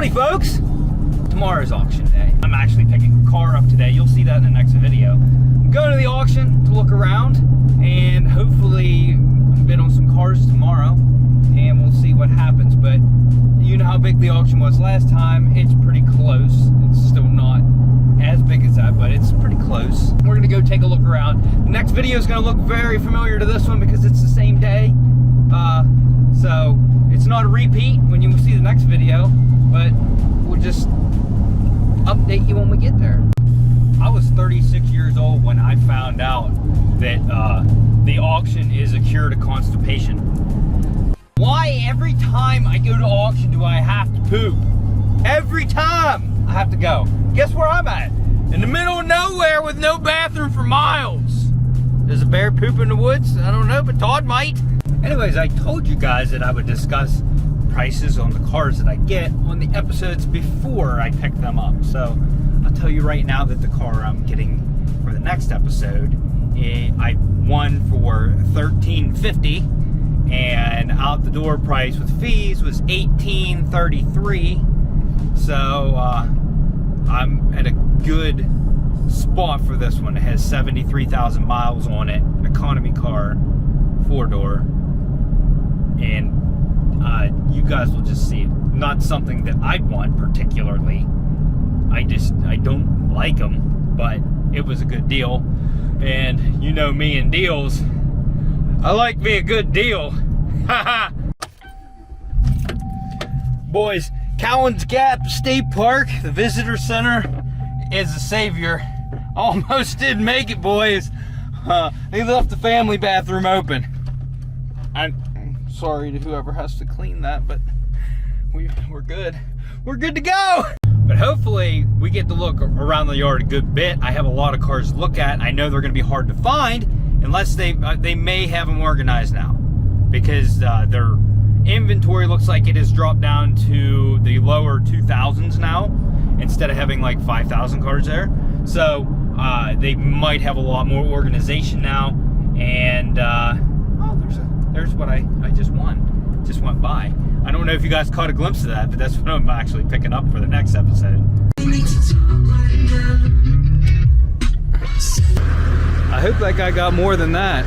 Howdy folks! Tomorrow's auction day. I'm actually picking a car up today. You'll see that in the next video. I'm going to the auction to look around and hopefully bid on some cars tomorrow and we'll see what happens. But you know how big the auction was last time. It's pretty close. It's still not as big as that, but it's pretty close. We're gonna go take a look around. The next video is gonna look very familiar to this one because it's the same day. So it's not a repeat when you see the next video, but we'll just update you when we get there. I was 36 years old when I found out that the auction is a cure to constipation. Why every time I go to auction do I have to poop? Every time I have to go. Guess where I'm at? In the middle of nowhere with no bathroom for miles. Does a bear poop in the woods? I don't know, but Todd might. Anyways, I told you guys that I would discuss prices on the cars that I get on the episodes before I pick them up. So I'll tell you right now that the car I'm getting for the next episode, I won for $13.50, and out the door price with fees was $18.33. So I'm at a good spot for this one. It has 73,000 miles on it, economy car, 4-door, and you guys will just see it. Not something that I'd want particularly. I don't like them, but it was a good deal. And you know me and deals. I like me a good deal. Haha. Boys, Cowan's Gap State Park, the visitor center, is a savior. Almost didn't make it, boys. They left the family bathroom open. I'm sorry to whoever has to clean that, but we're good. We're good to go. But hopefully we get to look around the yard a good bit. I have a lot of cars to look at. I know they're going to be hard to find unless they may have them organized now, because their inventory looks like it has dropped down to the lower 2,000s now instead of having like 5,000 cars there. So they might have a lot more organization now. And oh, there's what I just won. Just went by. I don't know if you guys caught a glimpse of that, but that's what I'm actually picking up for the next episode. I hope that guy got more than that.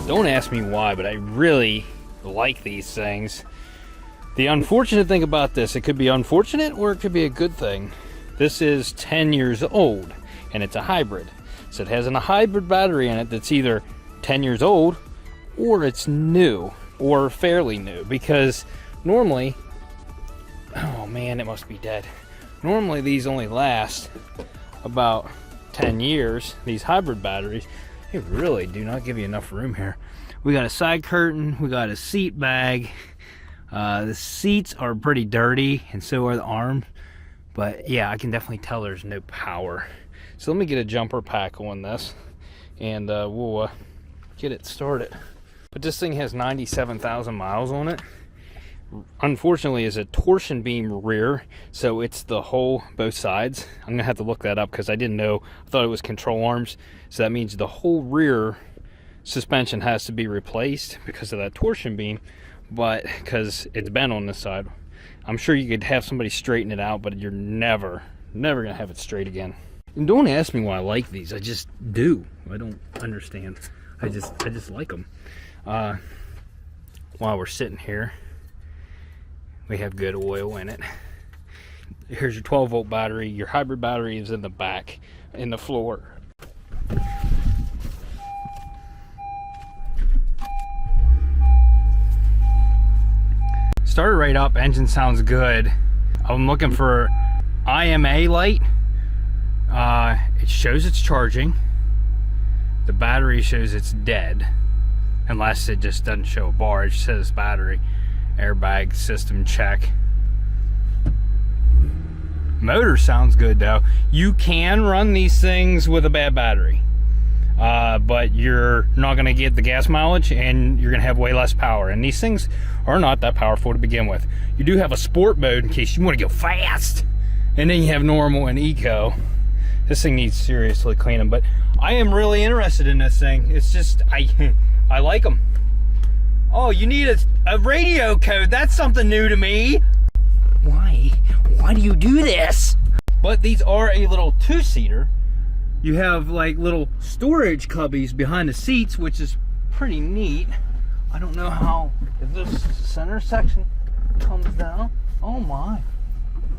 Don't ask me why, but I really like these things. The unfortunate thing about this, it could be unfortunate or it could be a good thing. This is 10 years old and it's a hybrid. So it has a hybrid battery in it that's either 10 years old or it's new or fairly new, because normally, oh man, it must be dead. Normally these only last about 10 years, these hybrid batteries. They really do not give you enough room here. We got a side curtain, we got a seat bag. The seats are pretty dirty and so are the arms, but yeah, I can definitely tell there's no power. So let me get a jumper pack on this and we'll get it started. But this thing has 97,000 miles on it. unfortunately is a torsion beam rear, so it's the whole both sides. I'm gonna have to look that up because I didn't know. I thought it was control arms, so that means the whole rear suspension has to be replaced because of that torsion beam, but because it's bent on this side. I'm sure you could have somebody straighten it out, but you're never gonna have it straight again. And don't ask me why I like these. I just do. I don't understand. I just like them. While we're sitting here, we have good oil in it. Here's your 12-volt battery. Your hybrid battery is in the back, in the floor. Started right up, engine sounds good. I'm looking for IMA light. It shows it's charging. The battery shows it's dead, unless it just doesn't show a bar. It says battery. Airbag system check. Motor sounds good though. You can run these things with a bad battery, but you're not going to get the gas mileage and you're going to have way less power. And these things are not that powerful to begin with. You do have a sport mode in case you want to go fast, and then you have normal and eco. This thing needs seriously cleaning, but I am really interested in this thing. It's just, I like them. Oh, you need a radio code. That's something new to me. Why do you do this? But these are a little two-seater. You have like little storage cubbies behind the seats, which is pretty neat. I don't know how, if this center section comes down. Oh my.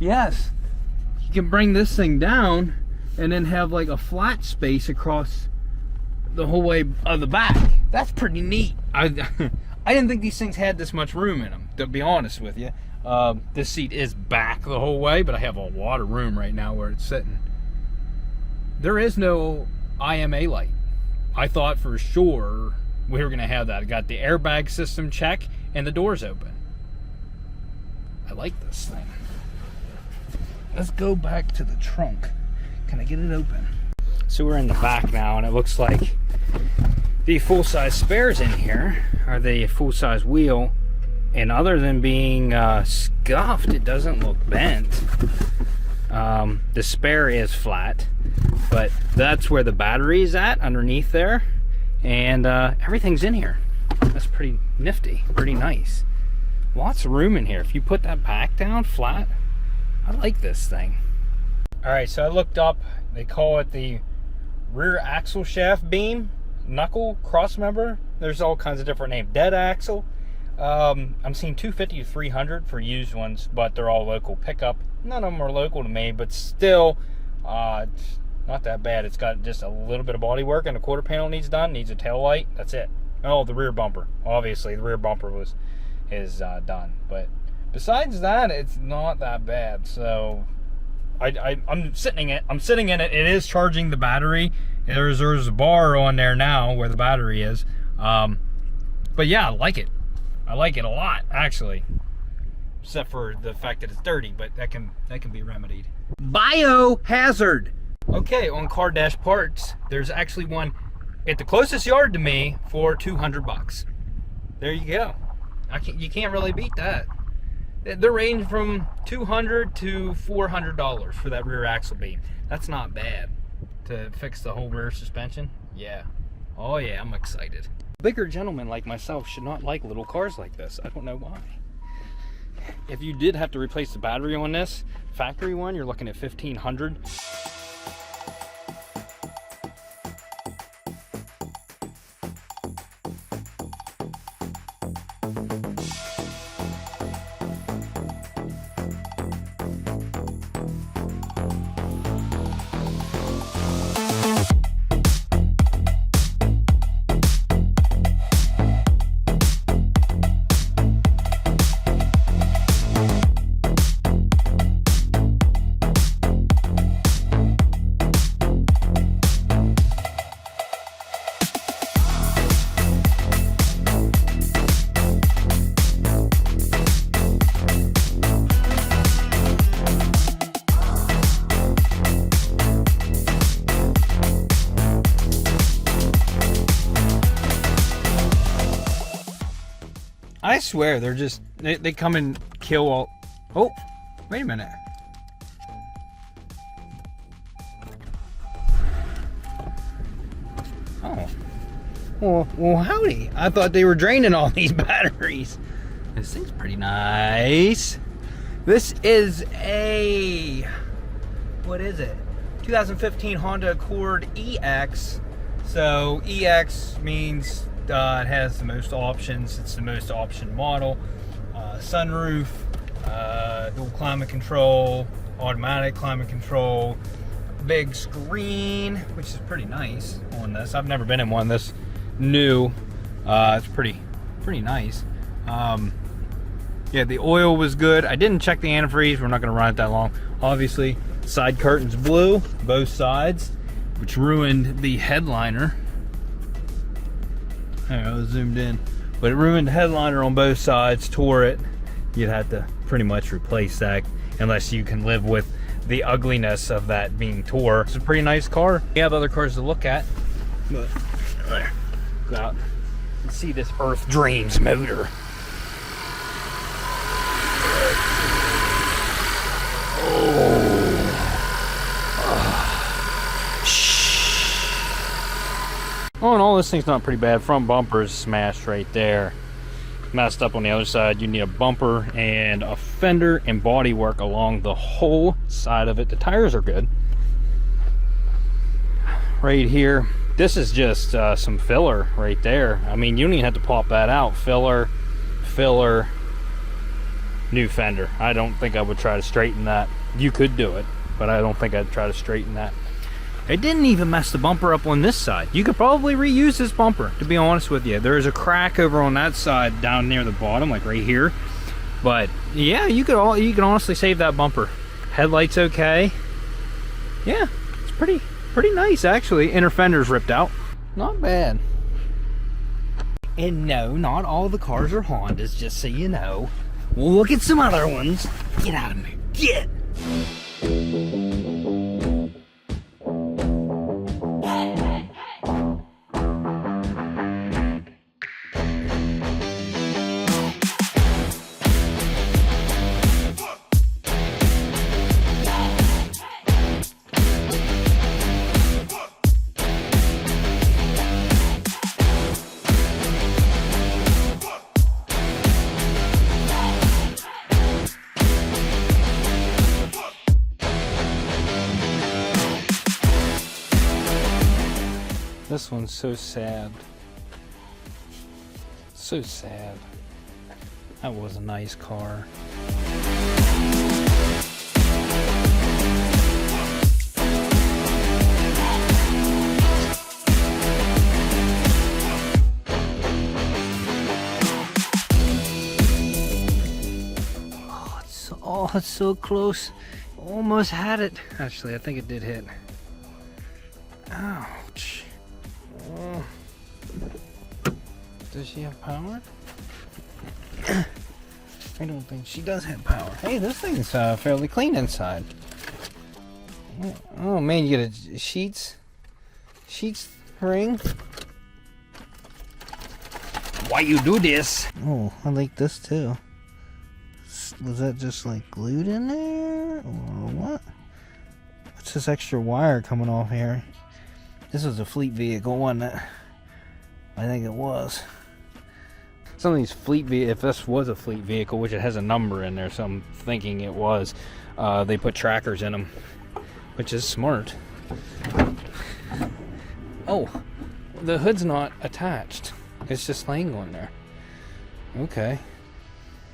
Yes. You can bring this thing down and then have like a flat space across the whole way of the back. That's pretty neat. I didn't think these things had this much room in them, to be honest with you. This seat is back the whole way, but I have a lot of room right now where it's sitting. There is no IMA light. I thought for sure we were going to have that. I got the airbag system check and the doors open. I like this thing. Let's go back to the trunk. Can I get it open? So we're in the back now, and it looks like the full-size spares in here are the full-size wheel, and other than being scuffed, it doesn't look bent. The spare is flat, but that's where the battery is at, underneath there, and everything's in here. That's pretty nifty, pretty nice. Lots of room in here. If you put that back down flat, I like this thing. All right, so I looked up, they call it the rear axle shaft beam, knuckle, cross member. There's all kinds of different names. Dead axle. I'm seeing 250 to 300 for used ones, but they're all local pickup. None of them are local to me, but still, it's not that bad. It's got just a little bit of body work, and the quarter panel needs done. Needs a tail light. That's it. Oh, the rear bumper. Obviously, the rear bumper is done, but besides that, it's not that bad. So I'm sitting in it. It is charging the battery. There's a bar on there now where the battery is. But yeah, I like it. I like it a lot, actually. Except for the fact that it's dirty, but that can be remedied. Biohazard. Okay, on Car Dash Parts, there's actually one at the closest yard to me for $200. There you go. You can't really beat that. They're ranging from $200 to $400 for that rear axle beam. That's not bad to fix the whole rear suspension. Yeah. Oh yeah, I'm excited. Bigger gentlemen like myself should not like little cars like this. I don't know why. If you did have to replace the battery on this factory one, you're looking at $1,500. I swear, they're just, they come and kill all. Oh, wait a minute. Oh. Well, howdy. I thought they were draining all these batteries. This thing's pretty nice. This is a, what is it? 2015 Honda Accord EX. So EX means it has the most options. It's the most option model. Sunroof, dual climate control, automatic climate control, big screen, which is pretty nice on this. I've never been in one this new. It's pretty nice. Yeah, the oil was good. I didn't check the antifreeze. We're not going to run it that long. Obviously, side curtains blue, both sides, which ruined the headliner. I was zoomed in, but it ruined the headliner on both sides, tore it. You'd have to pretty much replace that unless you can live with the ugliness of that being tore. It's a pretty nice car. We have other cars to look at, but go out and see this Earth Dreams motor. Oh, and all this thing's not pretty bad. Front bumper is smashed right there. Messed up on the other side. You need a bumper and a fender and body work along the whole side of it. The tires are good. Right here, this is just some filler right there. I mean, you don't even have to pop that out. Filler, new fender. I don't think I would try to straighten that. You could do it, but I don't think I'd try to straighten that. It didn't even mess the bumper up on this side. You could probably reuse this bumper, to be honest with you. There's a crack over on that side down near the bottom, like right here. But yeah, you can honestly save that bumper. Headlights okay. Yeah, it's pretty nice actually. Inner fender's ripped out. Not bad. And no, not all the cars are Hondas, just so you know. We'll look at some other ones. Get out of here. Get! This one's so sad. So sad. That was a nice car. Oh, it's so close. Almost had it. Actually, I think it did hit. Ouch. Oh. Does she have power? I don't think she does have power. Hey, this thing's fairly clean inside. Oh man, you get a sheets ring. Why you do this? Oh, I like this too. Was that just like glued in there or what? What's this extra wire coming off here? This was a fleet vehicle, wasn't it? I think it was. Some of these fleet vehicles, if this was a fleet vehicle, which it has a number in there, so I'm thinking it was, they put trackers in them, which is smart. Oh, the hood's not attached. It's just laying on there. Okay.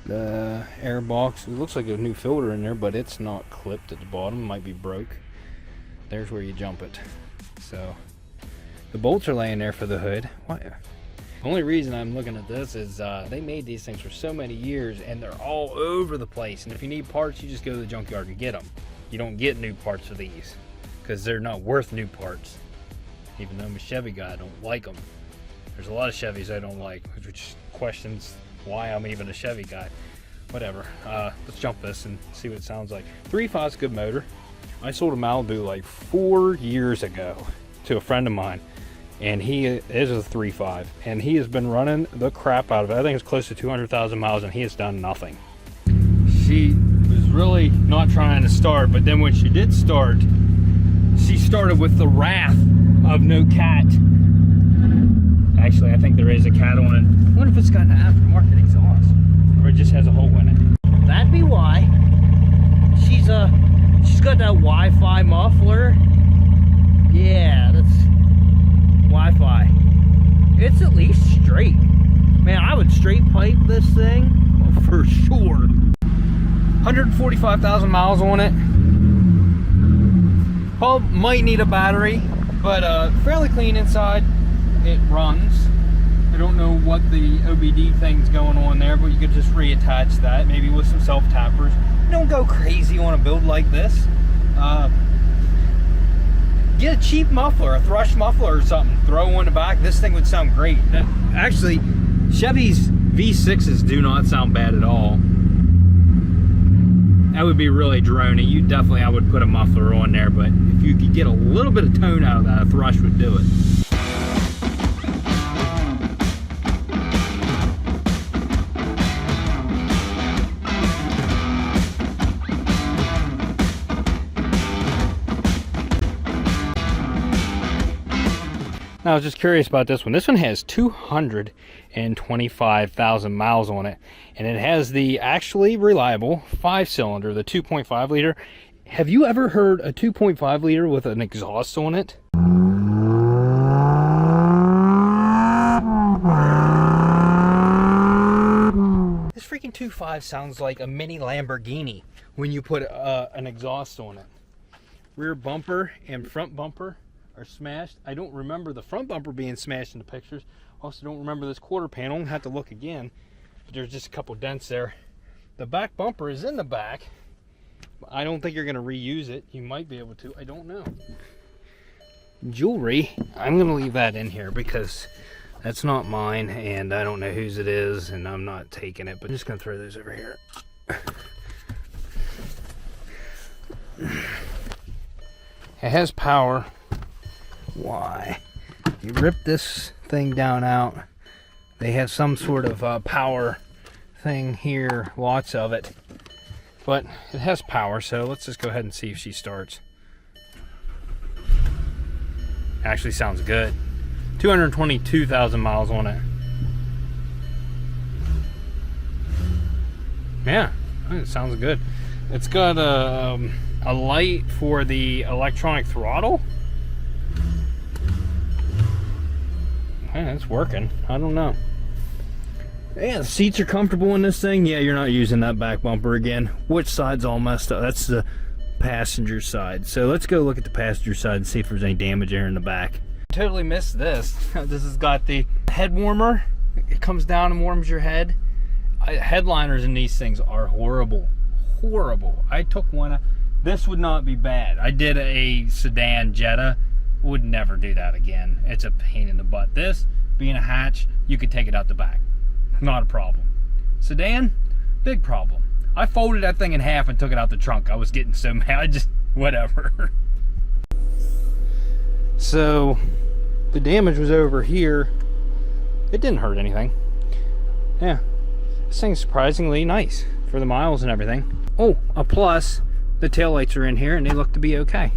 The air box, it looks like a new filter in there, but it's not clipped at the bottom. It might be broke. There's where you jump it. So the bolts are laying there for the hood. What? The only reason I'm looking at this is they made these things for so many years and they're all over the place. And if you need parts, you just go to the junkyard and get them. You don't get new parts for these because they're not worth new parts. Even though I'm a Chevy guy, I don't like them. There's a lot of Chevys I don't like, which questions why I'm even a Chevy guy. Whatever. Let's jump this and see what it sounds like. 3.5's a good motor. I sold a Malibu like 4 years ago to a friend of mine, and he is a 3.5, and he has been running the crap out of it. I think it's close to 200,000 miles, and he has done nothing. She was really not trying to start, but then when she did start, she started with the wrath of no cat. Actually, I think there is a cat on it. I wonder if it's got an aftermarket exhaust, or it just has a hole in it. That'd be why. She's got that Wi-Fi muffler. Yeah, that's Wi-Fi. It's at least straight. Man, I would straight pipe this thing for sure. 145,000 miles on it. Probably might need a battery, but fairly clean inside. It runs. I don't know what the OBD thing's going on there, but you could just reattach that, maybe with some self-tappers. Don't go crazy on a build like this. Get a cheap muffler, a thrush muffler or something. Throw one in the back. This thing would sound great. Actually, Chevy's V6s do not sound bad at all. That would be really droney. You definitely, I would put a muffler on there, but if you could get a little bit of tone out of that, a thrush would do it. Now, I was just curious about this one. This one has 225,000 miles on it, and it has the actually reliable 5-cylinder, the 2.5 liter. Have you ever heard a 2.5 liter with an exhaust on it? This freaking 2.5 sounds like a mini Lamborghini when you put an exhaust on it. Rear bumper and front bumper are smashed. I don't remember the front bumper being smashed in the pictures. Also don't remember this quarter panel. Have to look again, but there's just a couple dents there. The back bumper is in the back. I don't think you're going to reuse it. You might be able to. I don't know. Jewelry, I'm going to leave that in here because that's not mine, and I don't know whose it is, and I'm not taking it, but I'm just going to throw those over here. It has power. Why? You rip this thing down out, they have some sort of power thing here, lots of it, but it has power, so let's just go ahead and see if she starts. Actually sounds good. 222,000 miles on it. Yeah, it sounds good. It's got a light for the electronic throttle. Yeah, it's working. I don't know. Yeah, the seats are comfortable in this thing. Yeah, you're not using that back bumper again. Which side's all messed up? That's the passenger side. So let's go look at the passenger side and see if there's any damage there in the back. Totally missed this. This has got the head warmer. It comes down and warms your head. Headliners in these things are horrible. Horrible. I took one. This would not be bad. I did a sedan Jetta. Would never do that again. It's a pain in the butt. This, being a hatch, you could take it out the back. Not a problem. Sedan, big problem. I folded that thing in half and took it out the trunk. I was getting so mad. Just whatever. So the damage was over here. It didn't hurt anything. Yeah, this thing's surprisingly nice for the miles and everything. Oh, a plus, the taillights are in here and they look to be okay.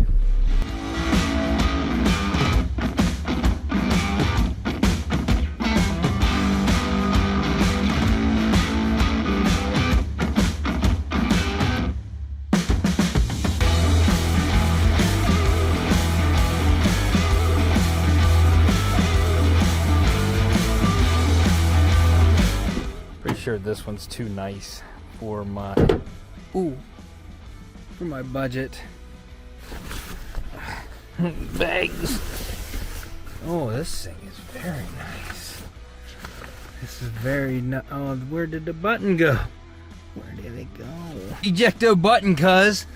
Sure, this one's too nice for my for my budget. Bags. Oh, this thing is very nice. This is very oh, where did the button go? Where did it go? Ejecto button, cuz.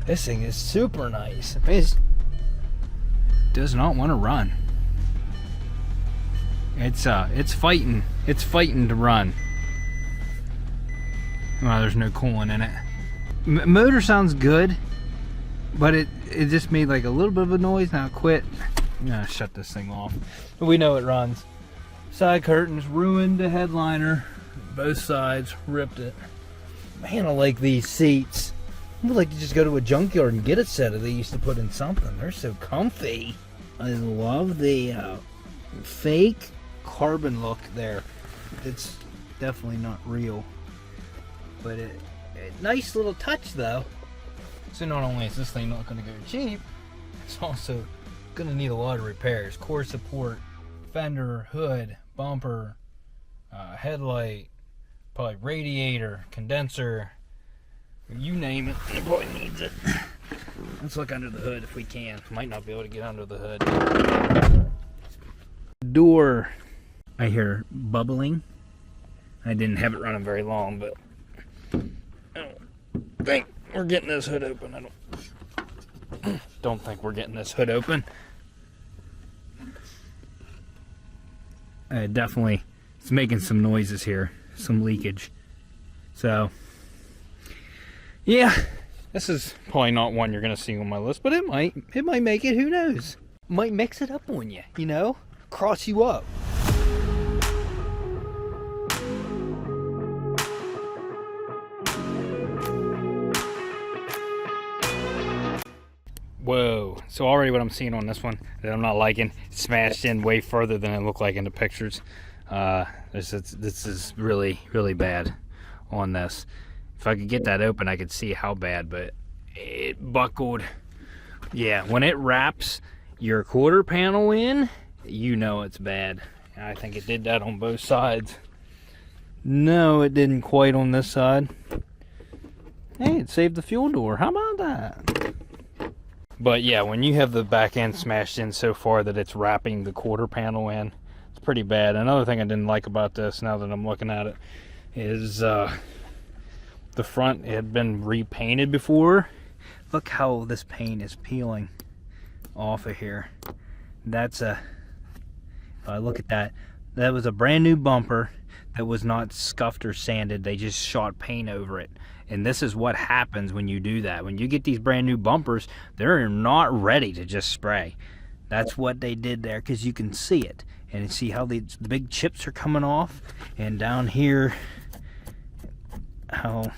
This thing is super nice. It does not want to run. It's fighting. It's fighting to run. Well, there's no coolant in it. Motor sounds good, but it just made like a little bit of a noise. Now quit. I'm gonna shut this thing off. But we know it runs. Side curtains ruined the headliner. Both sides ripped it. Man, I like these seats. I would like to just go to a junkyard and get a set of these to put in something. They're so comfy. I love the fake carbon look there. It's definitely not real, but a nice little touch though. So not only is this thing not going to go cheap, it's also going to need a lot of repairs. Core support, fender, hood, bumper, headlight, probably radiator, condenser, you name it, it probably needs it. Let's look under the hood if we can. Might not be able to get under the hood. Door, I hear bubbling. I didn't have it running very long, but I don't think we're getting this hood open. I don't think we're getting this hood open. Definitely, it's making some noises here, some leakage. So, yeah, this is probably not one you're gonna see on my list, but it might make it. Who knows? Might mix it up on you, you know, cross you up. Whoa, so already what I'm seeing on this one that I'm not liking, smashed in way further than it looked like in the pictures. This is really, really bad on this. If I could get that open, I could see how bad, but it buckled. Yeah, when it wraps your quarter panel in, you know it's bad. I think it did that on both sides. No, it didn't quite on this side. Hey, it saved the fuel door. How about that? But yeah, when you have the back end smashed in so far that it's wrapping the quarter panel in, it's pretty bad. Another thing I didn't like about this, now that I'm looking at it, is the front had been repainted before. Look how this paint is peeling off of here. That's if I look at that, that was a brand new bumper that was not scuffed or sanded. They just shot paint over it. And this is what happens when you do that. When you get these brand new bumpers, they're not ready to just spray. That's what they did there, because you can see it. And you see how the big chips are coming off. And down here, how,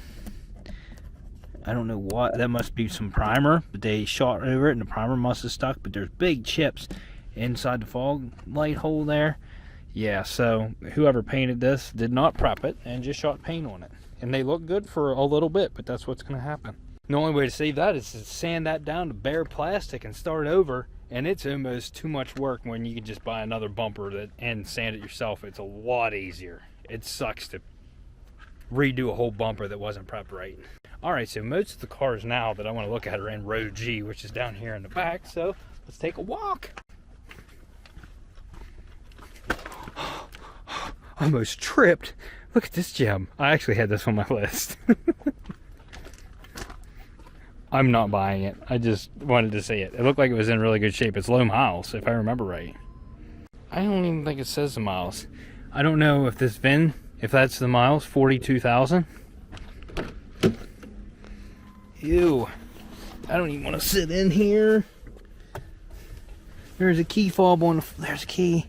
I don't know what, that must be some primer, but they shot over it and the primer must have stuck. But there's big chips inside the fog light hole there. Yeah, so whoever painted this did not prep it and just shot paint on it. And they look good for a little bit, but that's what's going to happen. The only way to save that is to sand that down to bare plastic and start over. And it's almost too much work when you can just buy another bumper and sand it yourself. It's a lot easier. It sucks to redo a whole bumper that wasn't prepped right. Alright, so most of the cars now that I want to look at are in row G, which is down here in the back. So let's take a walk. Almost tripped. Look at this gem. I actually had this on my list. I'm not buying it. I just wanted to see it. It looked like it was in really good shape. It's low miles, if I remember right. I don't even think it says the miles. I don't know if this VIN, if that's the miles, 42,000. Ew. I don't even want to sit in here. There's a key fob on the, there's a key.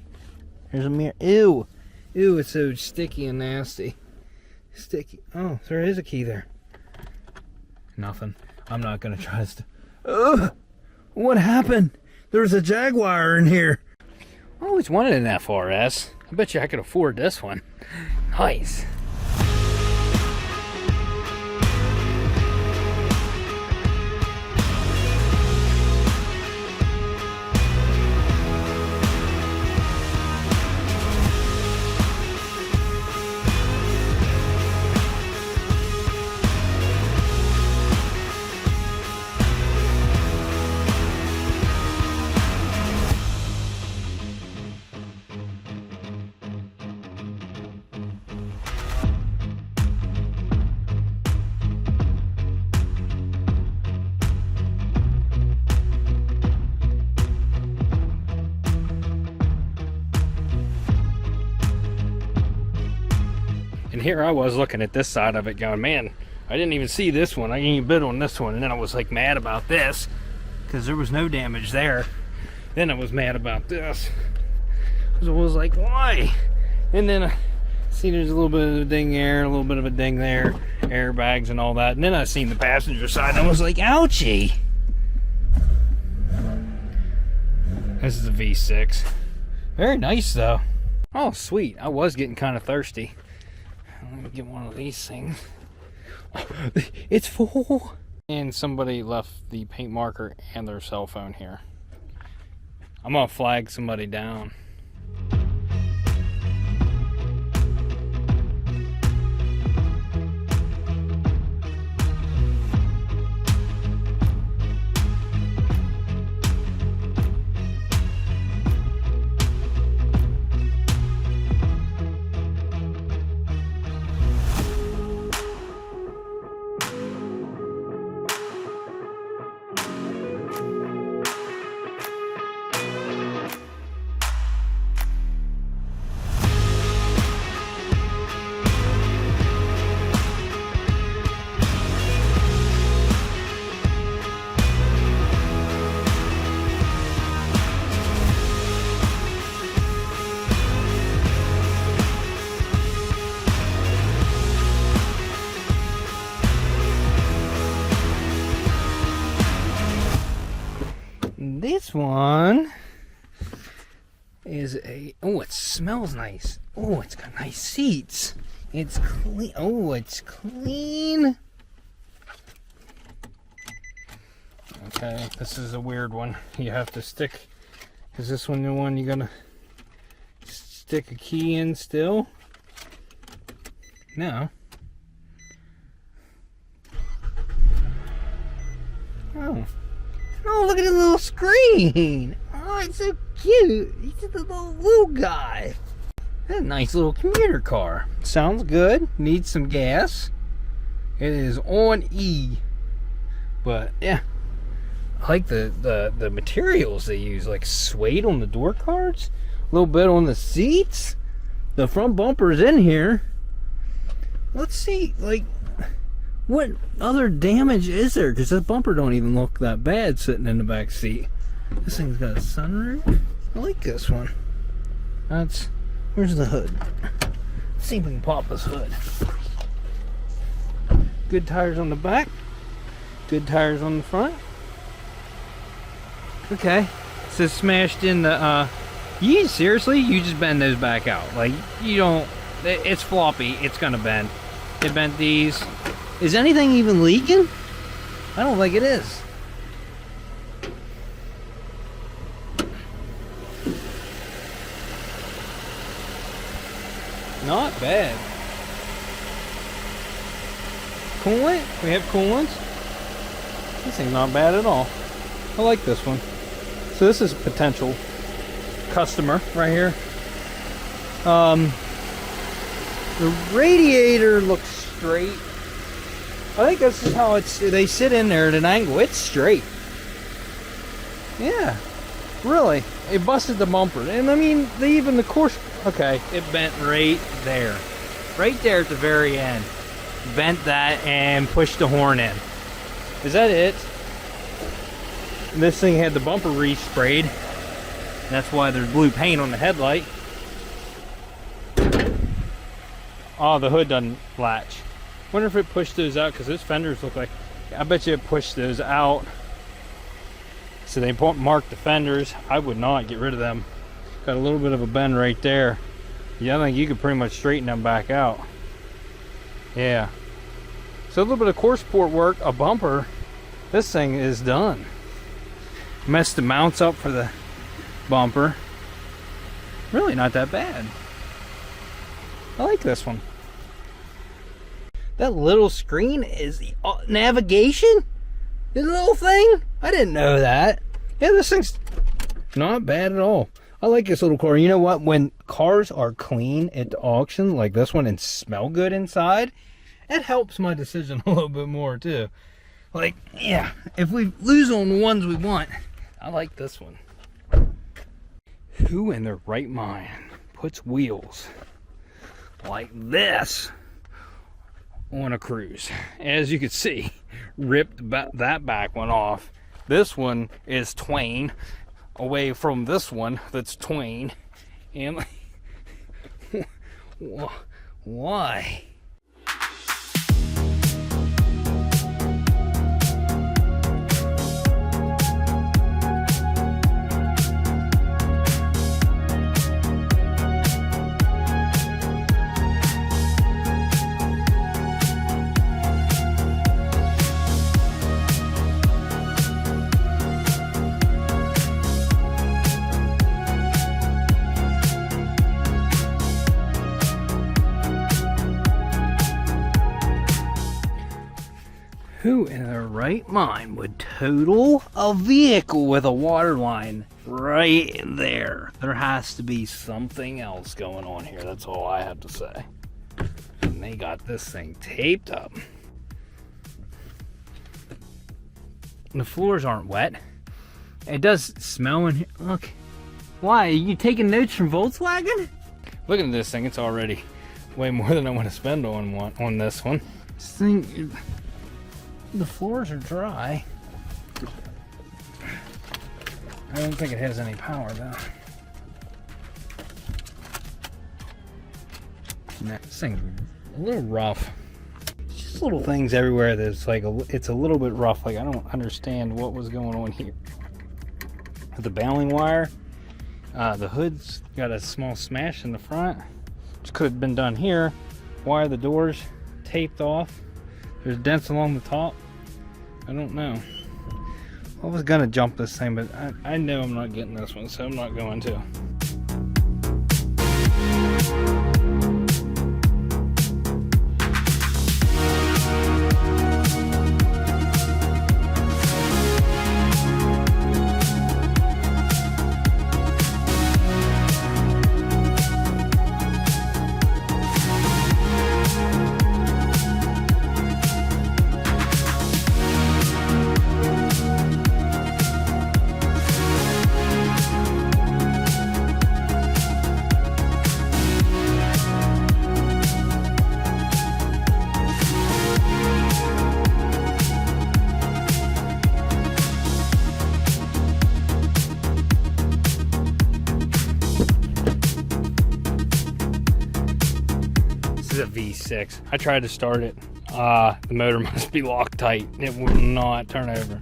There's a mirror. Ew. Ew, it's so sticky and nasty. Sticky. Oh, there is a key there. Nothing. I'm not gonna try this. Ugh! What happened? There's a Jaguar in here. I always wanted an FRS. I bet you I could afford this one. Nice. And here I was looking at this side of it going, man, I didn't even see this one. I didn't even bid on this one. And then I was like mad about this because there was no damage there. Then I was mad about this. So I was like, why? And then I see there's a little bit of a ding there, a little bit of a ding there, airbags and all that. And then I seen the passenger side and I was like, ouchie. This is a V6. Very nice though. Oh, sweet. I was getting kind of thirsty. Let me get one of these things. Oh, it's full. And somebody left the paint marker and their cell phone here. I'm gonna flag somebody down. This one is a, oh, it smells nice. Oh, it's got nice seats. It's clean. Oh, it's clean. Okay, this is a weird one. You have to stick, is this one the one you gotta stick a key in still? No. Oh. Oh, look at the little screen. Oh, it's so cute. He's a little guy. That's a nice little commuter car. Sounds good. Needs some gas. It is on E. But, yeah. I like the materials they use. Like suede on the door cards. A little bit on the seats. The front bumper's in here. Let's see, like, what other damage is there? Because this bumper don't even look that bad sitting in the back seat. This thing's got a sunroof. I like this one. That's, where's the hood? Let's see if we can pop this hood. Good tires on the back. Good tires on the front. Okay. So smashed in the, seriously, you just bend those back out. Like, you don't, it's floppy. It's gonna bend. It bent these. Is anything even leaking? I don't think it is. Not bad. Coolant? We have coolants. This thing's not bad at all. I like this one. So this is a potential customer right here. The radiator looks straight. I think this is how it's, they sit in there at an angle. It's straight. Yeah, really. It busted the bumper. And I mean, even the course, okay, it bent right there. Right there at the very end. Bent that and pushed the horn in. Is that it? And this thing had the bumper resprayed. That's why there's blue paint on the headlight. Oh, the hood doesn't latch. Wonder if it pushed those out, because those fenders look like, I bet you it pushed those out. So they marked the fenders. I would not get rid of them. Got a little bit of a bend right there. Yeah, I think you could pretty much straighten them back out. Yeah. So a little bit of core support work, a bumper. This thing is done. Messed the mounts up for the bumper. Really not that bad. I like this one. That little screen is the navigation? This little thing? I didn't know that. Yeah, this thing's not bad at all. I like this little car. You know what? When cars are clean at the auction, like this one, and smell good inside, it helps my decision a little bit more too. Like, yeah, if we lose on the ones we want, I like this one. Who in their right mind puts wheels like this on a cruise. As you can see, ripped that back one off. This one is twain away from this one that's twain. And why? Who in their right mind would total a vehicle with a water line right there? There has to be something else going on here. That's all I have to say. And they got this thing taped up. The floors aren't wet. It does smell in here. Look. Why? Are you taking notes from Volkswagen? Look at this thing. It's already way more than I want to spend on this one. This thing... The floors are dry. I don't think it has any power though. Nah, this thing's a little rough. Just little things everywhere that's like it's a little bit rough. Like I don't understand what was going on here. The baling wire, the hood's got a small smash in the front. Just could have been done here. Wire the doors taped off. There's dents along the top. I don't know. I was gonna jump this thing, but I know I'm not getting this one, so I'm not going to. A V6. I tried to start it. The motor must be locked tight. It will not turn over.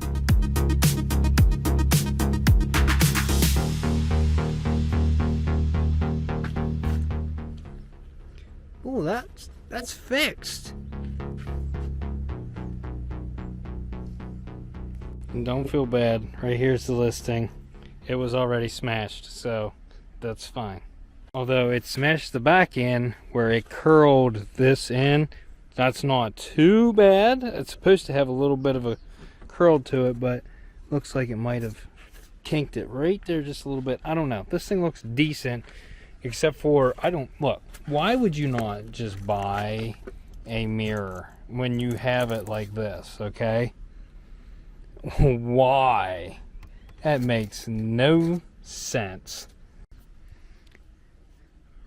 Oh, that's fixed. And don't feel bad. Right here's the listing. It was already smashed, so that's fine. Although it smashed the back end where it curled this in, that's not too bad. It's supposed to have a little bit of a curl to it, but looks like it might have kinked it right there just a little bit. I don't know. This thing looks decent, except for, look, why would you not just buy a mirror when you have it like this, okay? Why? That makes no sense.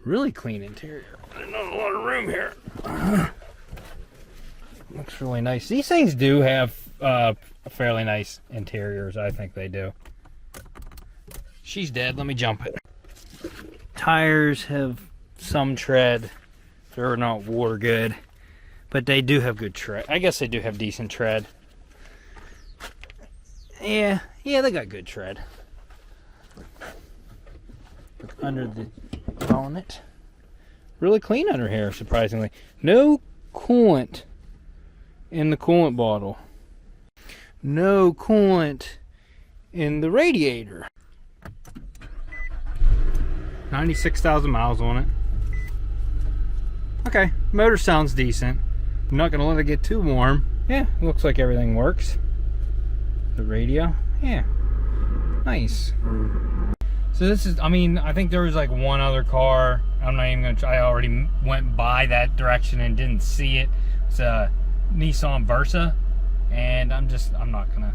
Really clean interior. There's not a lot of room here. Looks really nice. These things do have fairly nice interiors. I think they do. She's dead. Let me jump it. Tires have some tread. They're not war good, but they do have good tread. I guess they do have decent tread. Yeah, they got good tread. Under the bonnet. Really clean under here, surprisingly. No coolant in the coolant bottle. No coolant in the radiator. 96,000 miles on it. Okay, motor sounds decent. I'm not gonna let it get too warm. Yeah, looks like everything works. The radio, yeah, nice. So this is, I think there was like one other car. I'm not even gonna try. I already went by that direction and didn't see it. It's a Nissan Versa, and I'm not gonna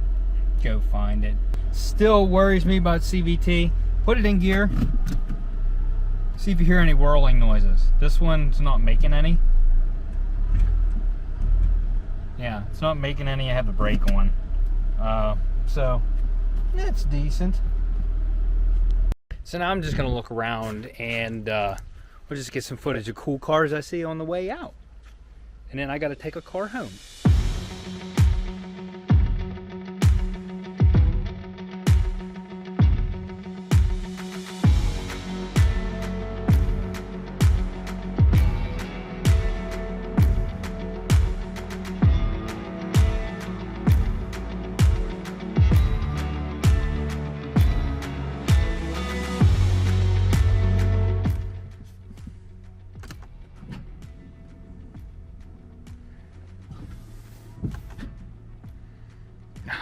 go find it. Still worries me about CVT. Put it in gear. See if you hear any whirling noises. This one's not making any. Yeah, it's not making any. I have the brake on. So that's decent. So now I'm just gonna look around and we'll just get some footage of cool cars I see on the way out. And then I gotta take a car home.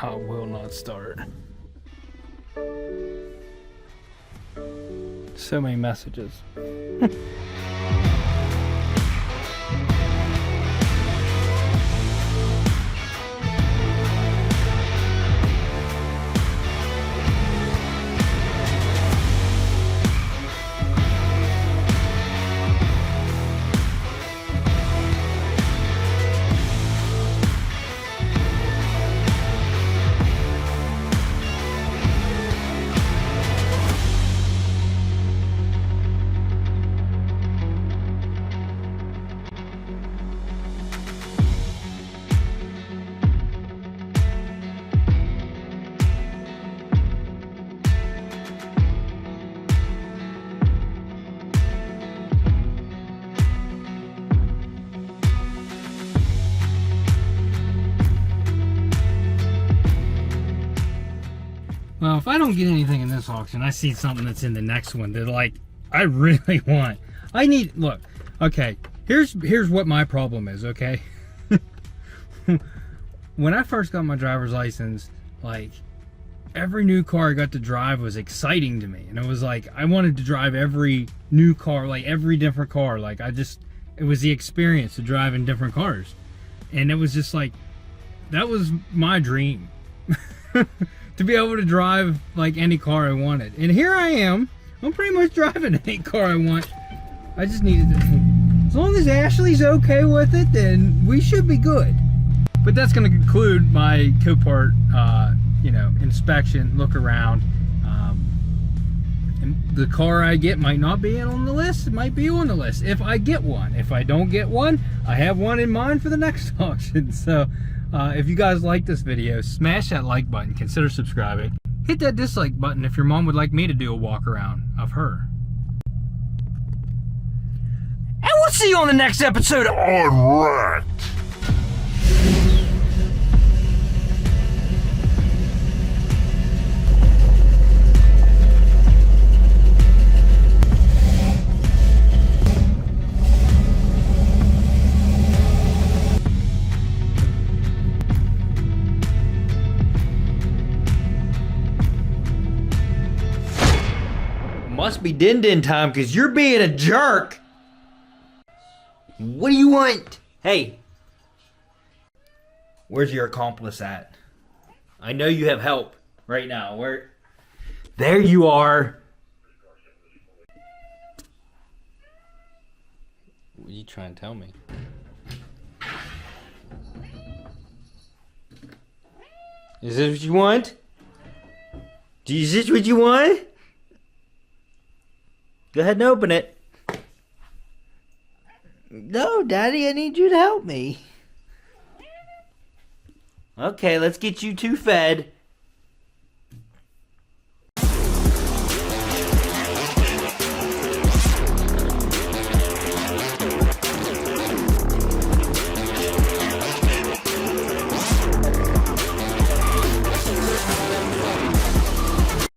I will not start. So many messages. Well, if I don't get anything in this auction, I see something that's in the next one that, like, I really want. I need, look, okay, here's what my problem is, okay? When I first got my driver's license, like, every new car I got to drive was exciting to me. And it was like, I wanted to drive every new car, like, every different car. Like, it was the experience of driving different cars. And it was just like, that was my dream. To be able to drive like any car I wanted. And here I am. I'm pretty much driving any car I want. I just needed to, as long as Ashley's okay with it, then we should be good. But that's going to conclude my Copart, inspection, look around. And the car I get might not be on the list. It might be on the list if I get one. If I don't get one, I have one in mind for the next auction. So if you guys like this video, smash that like button, consider subscribing. Hit that dislike button if your mom would like me to do a walk around of her. And we'll see you on the next episode of Unwrecked. Must be din-din time because you're being a jerk. What do you want? Hey. Where's your accomplice at? I know you have help right now. Where? There you are. What are you trying to tell me? Is this what you want? Is this what you want? Go ahead and open it. No, Daddy, I need you to help me. Okay, let's get you two fed.